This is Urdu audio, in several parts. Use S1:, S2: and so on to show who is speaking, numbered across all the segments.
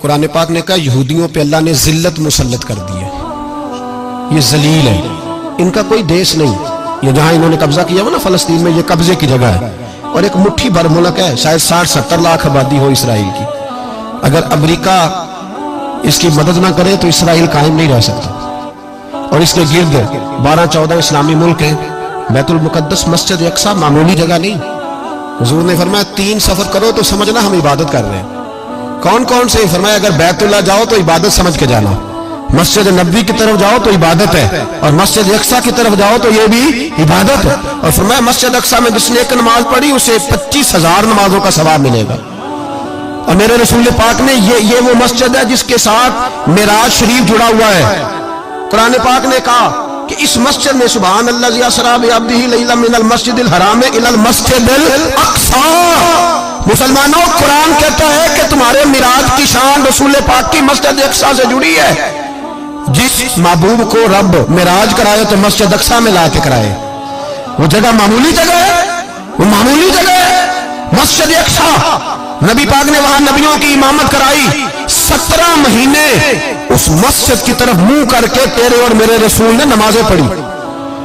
S1: قرآن پاک نے کہا یہودیوں پہ اللہ نے ذلت مسلط کر دی ہے، یہ ذلیل ہے، ان کا کوئی دیش نہیں، یہ جہاں انہوں نے قبضہ کیا ہوا نا فلسطین میں، یہ قبضے کی جگہ ہے اور ایک مٹھی بھر ملک ہے، شاید 60-70 لاکھ آبادی ہو اسرائیل کی۔ اگر امریکہ اس کی مدد نہ کرے تو اسرائیل قائم نہیں رہ سکتا، اور اس کے گرد 12-14 اسلامی ملک ہیں۔ بیت المقدس مسجد اقصیٰ معمولی جگہ نہیں، حضور نے فرمایا 3 سفر کرو تو سمجھنا ہم عبادت کر رہے ہیں۔ کون کون سے؟ فرمایا اگر بیت اللہ جاؤ تو عبادت سمجھ کے جانا، مسجد نبوی کی طرف جاؤ تو عبادت ہے، اور مسجد اقصیٰ کی طرف جاؤ تو یہ بھی عبادت ہے۔ اور فرمایا مسجد اقصیٰ میں جس نے ایک نماز پڑھی اسے 25,000 نمازوں کا ثواب ملے گا۔ اور میرے رسول پاک نے یہ وہ مسجد ہے جس کے ساتھ معراج شریف جڑا ہوا ہے۔ قرآن پاک نے کہا کہ اس مسجد میں سبحان اللہ اسریٰ بعبدہ لیلا من المسجد الحرام الی المسجد الاقصیٰ۔ مسلمانوں، قرآن کہتا ہے کہ تمہارے معراج کی شان رسول پاک کی مسجد اقصیٰ سے جڑی ہے۔ جس محبوب کو رب معراج کرائے تو مسجد اقصیٰ میں لا کے کرائے۔ وہ جگہ معمولی جگہ ہے، وہ معمولی جگہ ہے مسجد اقصیٰ۔ نبی پاک نے وہاں نبیوں کی امامت کرائی، 17 مہینے اس مسجد کی طرف منہ کر کے تیرے اور میرے رسول نے نمازیں پڑھی۔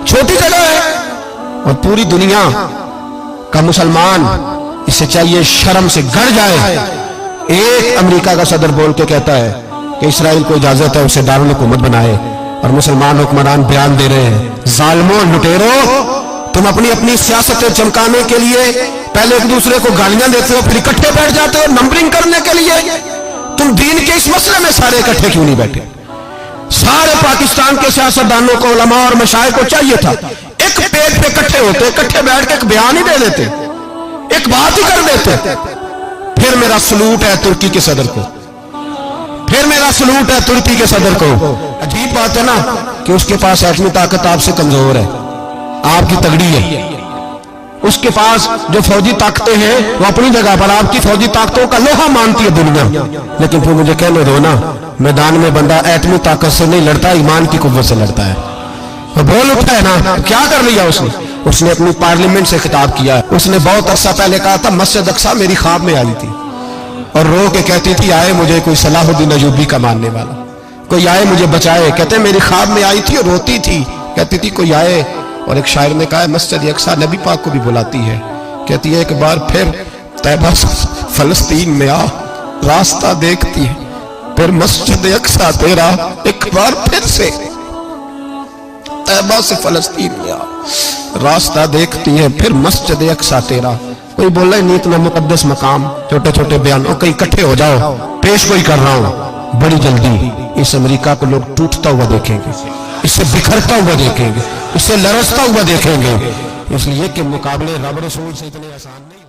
S1: چھوٹی جگہ ہے، اور پوری دنیا کا مسلمان اسے چاہیے شرم سے گڑ جائے۔ ایک امریکہ کا صدر بول کے کہتا ہے کہ اسرائیل کو اجازت ہے اسے دارالحکومت بنائے، اور مسلمان حکمران بیان دے رہے ہیں ظالموں، لٹیروں، تم اپنی سیاستیں چمکانے کے لیے پہلے ایک دوسرے کو گالیاں دیتے ہو، پھر اکٹھے بیٹھ جاتے ہو نمبرنگ کرنے کے لیے۔ تم دین کے اس مسئلے میں سارے اکٹھے کیوں نہیں بیٹھے؟ سارے پاکستان کے سیاستدانوں کو، علماء اور مشائخ کو چاہیے تھا ایک پیج پہ اکٹھے ہوتے، اکٹھے بیٹھ کے ایک بیان ہی دے دیتے، ایک بات ہی کر دیتے۔ پھر میرا سلوٹ ہے ترکی کے صدر کو، پھر میرا سلوٹ ہے ترکی کے صدر کو۔ عجیب بات ہے نا کہ اس کے پاس ایٹمی طاقت آپ سے کمزور ہے، آپ کی تگڑی ہے۔ اس کے پاس جو فوجی طاقتیں ہیں وہ اپنی جگہ پر آپ کی فوجی طاقتوں کا لوہا مانتی ہے دنیا، لیکن پھر مجھے کہنے دو نا، میدان میں بندہ ایٹمی طاقت سے نہیں لڑتا، ایمان کی قوت سے لڑتا ہے۔ وہ بول اٹھا ہے نا، کیا کر لیا اس نے اپنی پارلیمنٹ سے خطاب کیا۔ اس نے بہت عرصہ پہلے کہا تھا مسجد اقصیٰ میری خواب میں آئی تھی، اور رو کے کہتی تھی آئے مجھے کوئی صلاح الدین ایوبی کا ماننے والا، کوئی آئے مجھے بچائے۔ کہتے میری خواب میں آئی تھی اور روتی تھی، کہتی تھی کوئی آئے۔ اور ایک شاعر نے کہا ہے مسجد اقصیٰ نبی پاک کو بھی بلاتی ہے، کہتی ہے ایک بار پھر طیبہ فلسطین میں آ، راستہ دیکھتی ہے پھر مسجد اقصیٰ تیرا، ایک بار پھر سے طیبہ سے فلسطین میں آ، راستہ دیکھتی ہے پھر مسجد اقصیٰ تیرا۔ کوئی بول رہا ہے نہیں اتنا مقدس مقام، چھوٹے چھوٹے بیانوں، کہیں اکٹھے ہو جاؤ، پیش کوئی کر رہا ہوں بڑی جلدی۔ اس امریکہ کو لوگ ٹوٹتا ہوا دیکھیں گے، اسے بکھرتا ہوا دیکھیں گے، اسے لرزتا ہوا دیکھیں گے، اس لیے کہ مقابلے رب رسول سے اتنے آسان نہیں۔